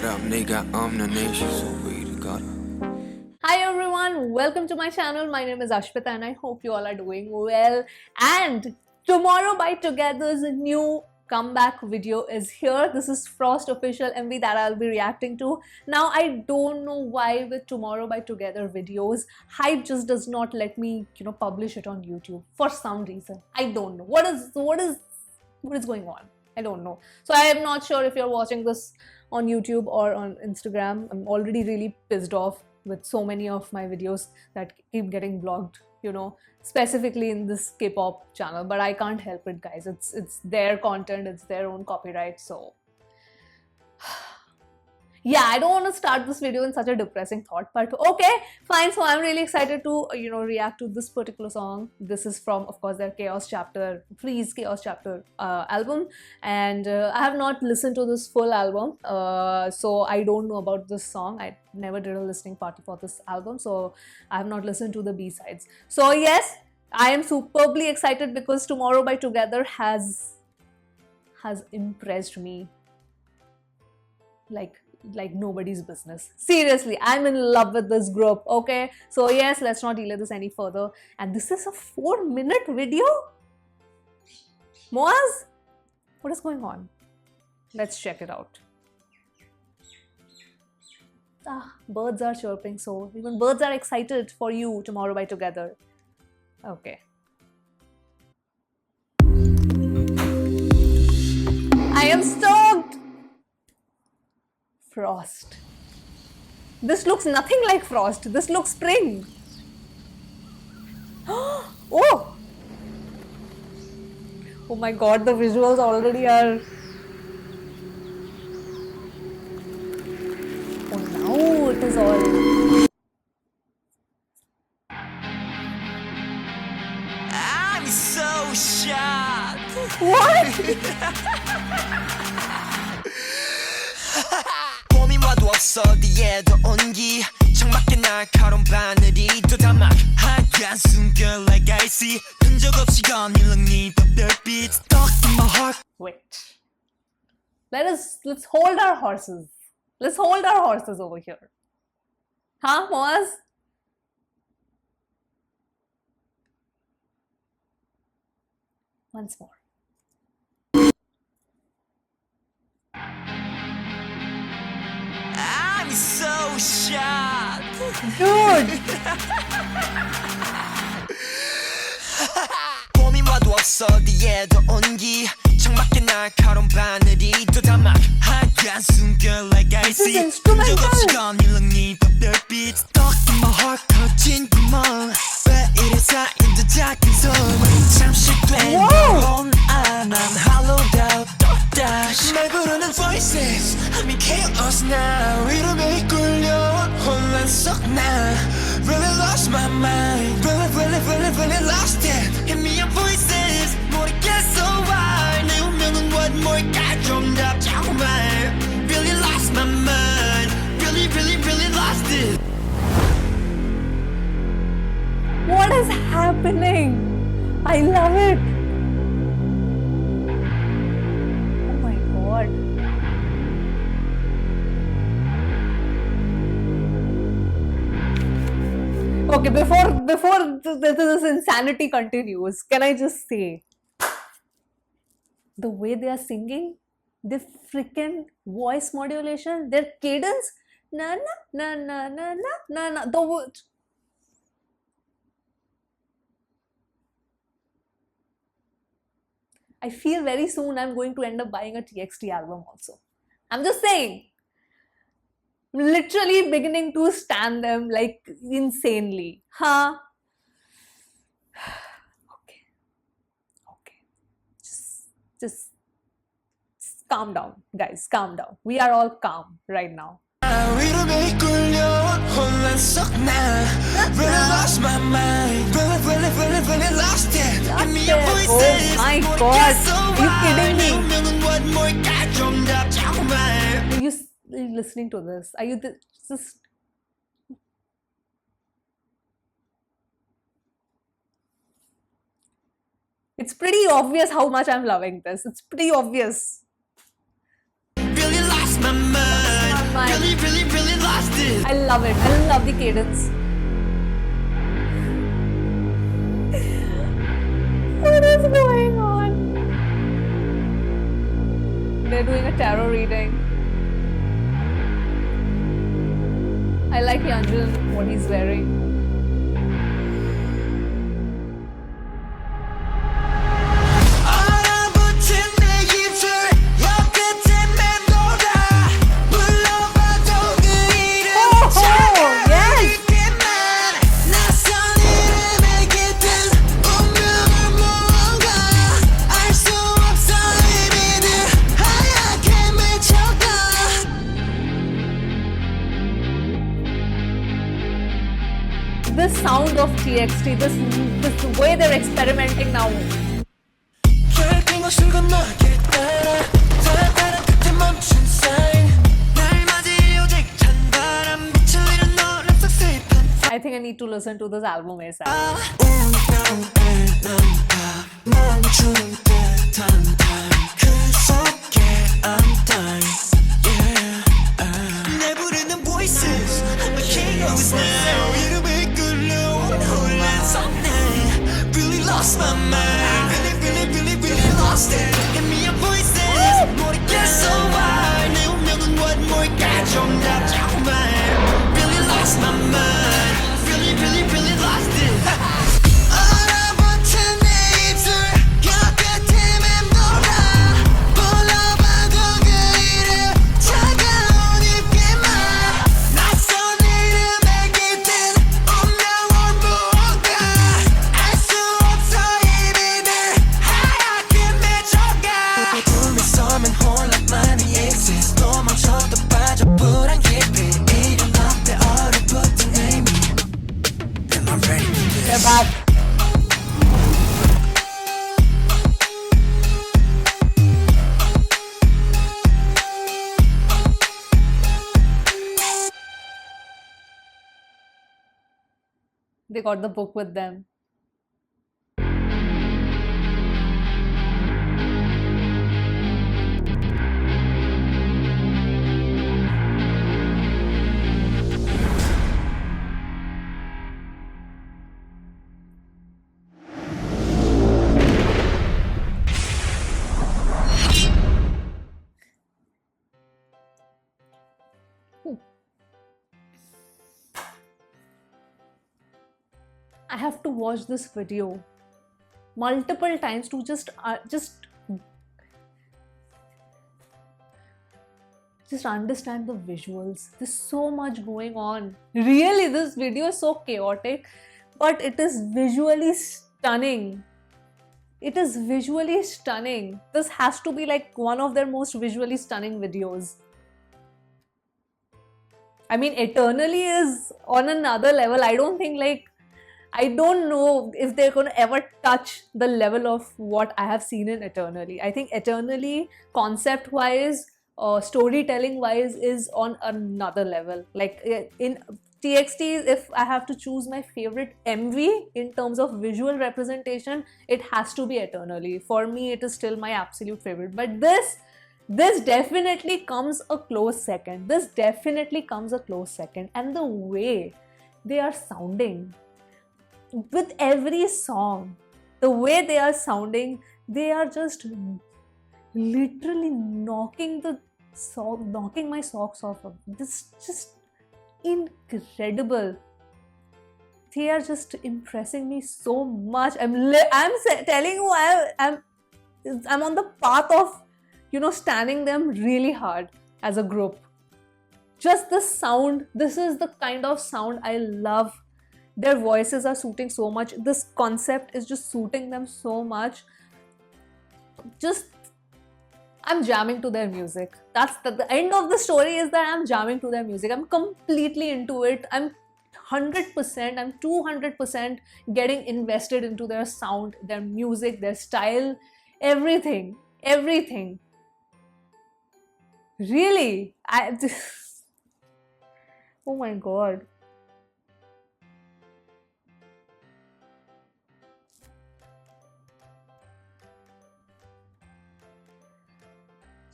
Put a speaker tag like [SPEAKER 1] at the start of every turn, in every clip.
[SPEAKER 1] 사람 네가 없는 이 소리를 걸어.
[SPEAKER 2] Hi everyone, welcome to my channel. My name is Ashpita and I hope you all are doing well. And Tomorrow by Together's new comeback video is here. This is Frost official MV that I'll be reacting to. Now I don't know why with Tomorrow by Together videos, Hype just does not let me, publish it on YouTube for some reason. I don't know. What is going on? I don't know. So I am not sure if you're watching this on YouTube or on Instagram. I'm already really pissed off with so many of my videos that keep getting blocked, specifically in this K-pop channel. But I can't help it, guys. It's their content, it's their own copyright, so yeah, I don't want to start this video in such a depressing thought, but okay, fine. So I'm really excited to react to this particular song. This is from, of course, their Chaos Chapter, Freeze Chaos Chapter album, and I have not listened to this full album, so I don't know about this song. I never did a listening party for this album, so I have not listened to the B-sides. So yes, I am superbly excited because Tomorrow by Together has impressed me like nobody's business. Seriously, I'm in love with this group. Okay, so yes, let's not delay this any further. And this is a 4-minute video. Moaz, what is going on? Let's check it out. Birds are chirping, so even birds are excited for you. Tomorrow by Together. Okay, I am stoked. Frost. This looks nothing like Frost. This looks spring. Oh! Oh my god, the visuals already are... Oh, now it is all...
[SPEAKER 1] I'm so shocked.
[SPEAKER 2] What?
[SPEAKER 1] 봄이 와도 없어 뒤에도 온기 창밖에 날카로운 바늘이 또 담아 하얀 숨결 like I see 흔적 없이 거닐는 네 별빛 stuck in my heart.
[SPEAKER 2] Wait. Let's hold our horses. Let's hold our horses over here. Huh, Moaz? Once more.
[SPEAKER 1] I'm so shocked.
[SPEAKER 2] Dude!
[SPEAKER 1] 봄이 와도 없어 뒤에도 온기 창밖에 날카로운 바늘이 또 담아 하얀 숨결 like I see 흔적 없이 거닐는 네 별빛 stuck in my heart 커진 구멍 왜 이리 쌓인 듯 작은 소리 잠시 되면 난 hollowed out 또다시 날 부르는 voices I'm in chaos now 이름에 이끌려 혼란 속나 Really lost my mind Really lost it Hit me up voices 모르겠어 why 내 운명은 what 뭘까 좀 답답한 말 Really lost my mind Really lost it
[SPEAKER 2] What is happening? I love it. Oh my god. Okay, before this insanity continues, can I just say, the way they are singing, the freaking voice modulation, their cadence, na na na na na na na, the word. I feel very soon I'm going to end up buying a TXT album also. I'm just saying. I'm literally beginning to stan them like insanely. Huh? Okay. Just calm down, guys. Calm down. We are all calm right now.
[SPEAKER 1] 이름에 이끌려 혼란 속나 Really lost my mind Really lost it Give me your voices
[SPEAKER 2] Oh my god, are you kidding me?
[SPEAKER 1] 운명은 what 뭘까 좀 답답한 말
[SPEAKER 2] Are you listening to this? Are you just... It's pretty obvious how much I'm loving this. It's pretty obvious.
[SPEAKER 1] Really lost my mind
[SPEAKER 2] I love it. I love the cadence. What is going on? They're doing a tarot reading. I like Yanjun, what he's wearing. The sound of TXT, this way they're experimenting now. I think I need to listen to this album ASAP.
[SPEAKER 1] Lost my mind, really lost it. Give me your voices, 모르겠어 so why. 내 운명은 what 뭘까 정답 자꾸만. Really lost my mind, really lost it. 얼어붙은 내 입술, 곁끝에 맴돌아. 불러봐도 그 이름, 차가운 입김만. 낯선 이름에 깃든 운명은 무언가. 알 수 없어 이미들 하얗게 맺혀가. 꿈에 서면 혼란만이 exist. 도망쳐도 빠져 불안 깊이. 이름 앞에 얼어붙은 의미. Am I ready for this?
[SPEAKER 2] They're back. They got the book with them. I have to watch this video multiple times to just understand the visuals. There's so much going on. Really, this video is so chaotic, but it is visually stunning. It is visually stunning. This has to be like one of their most visually stunning videos. I mean, Eternally is on another level. I don't know if they're going to ever touch the level of what I have seen in Eternally. I think Eternally, concept-wise, storytelling-wise, is on another level. Like in TXT, if I have to choose my favorite MV in terms of visual representation, it has to be Eternally. For me, it is still my absolute favorite. But this definitely comes a close second. This definitely comes a close second. And the way they are sounding with every song, the way they are sounding, they are just literally knocking my socks off. This is just incredible. They are just impressing me so much. I'm telling you, I'm on the path of, standing them really hard as a group. Just the sound, this is the kind of sound I love. Their voices are suiting so much. This concept is just suiting them so much. I'm jamming to their music. That's the end of the story, is that I'm jamming to their music. I'm completely into it. I'm 100%, I'm 200% getting invested into their sound, their music, their style, everything. Really, oh my god.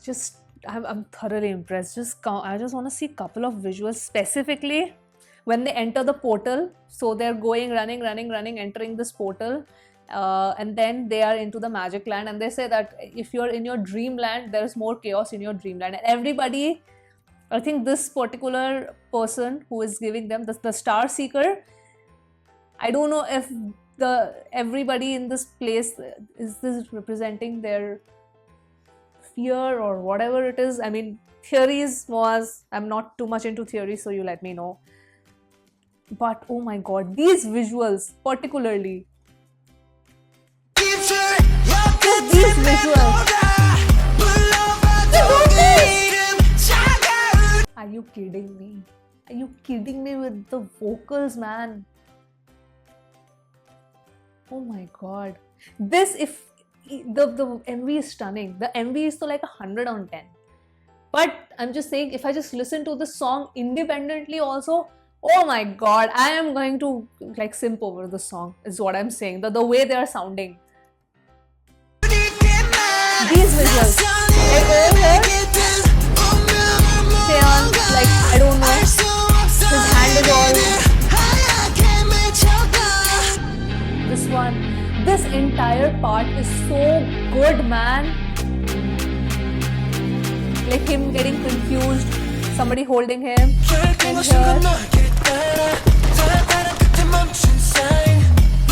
[SPEAKER 2] Just I'm thoroughly impressed. I just want to see a couple of visuals, specifically when they enter the portal. So they're going, running, entering this portal, and then they are into the magic land. And they say that if you're in your dreamland, there's more chaos in your dreamland. And everybody, I think this particular person who is giving them the Star Seeker, I don't know if everybody in this place is this representing their fear or whatever it is. I mean, theories was, I'm not too much into theories, so you let me know. But oh my god, these visuals particularly. These visuals. Are you kidding me? Are you kidding me with the vocals, man? Oh my god. This, if the MV is stunning. The MV is so like 100 on 10. But I'm just saying, if I just listen to the song independently also, oh my god, I am going to like simp over the song, is what I'm saying. The way they are sounding. These visuals. Like over here, Taeyeon, like, I don't know, his hand is all... This one. This entire part is so good, man. Like him getting confused, somebody holding him, and here.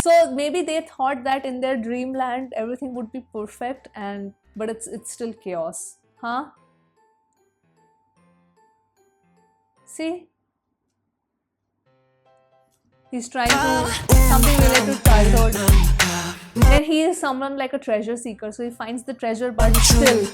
[SPEAKER 2] So maybe they thought that in their dreamland everything would be perfect, but it's still chaos, huh? See? He's trying to something related to childhood. And he is someone like a treasure seeker, so he finds the treasure, but still.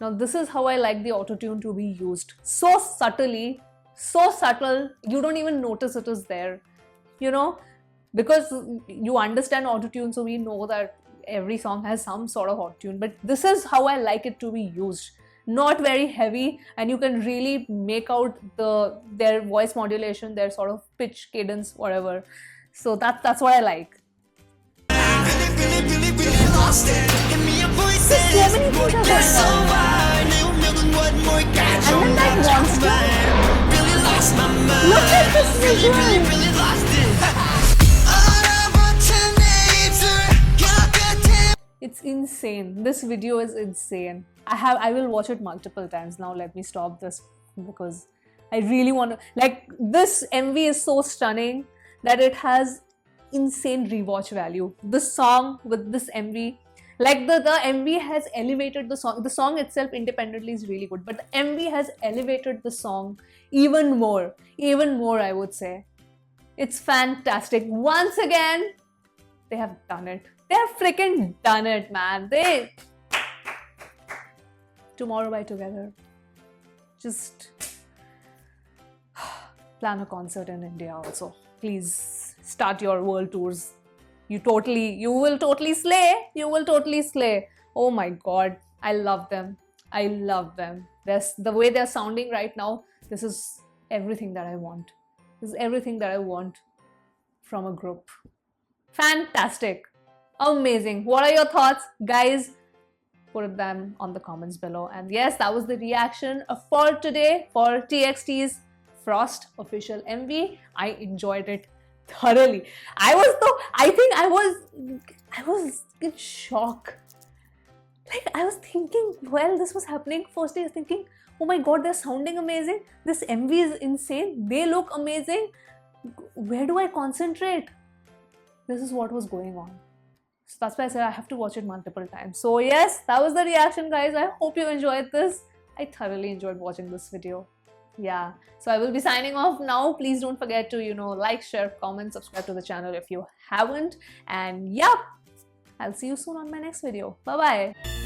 [SPEAKER 2] Now this is how I like the autotune to be used. So subtly, so subtle, you don't even notice it is there. You know? Because you understand autotune, so we know that every song has some sort of autotune, but this is how I like it to be used. Not very heavy, and you can really make out their voice modulation, their sort of pitch, cadence, whatever. So that's what I like. There's so many things are going on. And then that monster. Look at this visual. It's insane. This video is insane. I will watch it multiple times. Now let me stop this because I really want to, like, this MV is so stunning that it has insane rewatch value. This song with this MV, like the MV has elevated the song. The song itself independently is really good, but the MV has elevated the song even more I would say. It's fantastic. Once again, they have done it. They have freaking done it, man. Tomorrow by Together. Just plan a concert in India also. Please start your world tours. You will totally slay. You will totally slay. Oh my god. I love them. I love them. The way they're sounding right now, this is everything that I want. This is everything that I want from a group. Fantastic. Amazing. What are your thoughts, guys? Put them on the comments below. And yes, that was the reaction for today for TXT's Frost official MV. I enjoyed it thoroughly. I was in shock. Like, I was thinking while this was happening, first I was thinking, oh my god, they're sounding amazing. This MV is insane. They look amazing. Where do I concentrate? This is what was going on. So that's why I said I have to watch it multiple times. So yes, that was the reaction, guys. I hope you enjoyed this. I thoroughly enjoyed watching this video. Yeah, so I will be signing off now. Please don't forget to, like, share, comment, subscribe to the channel if you haven't. And yeah, I'll see you soon on my next video. Bye-bye.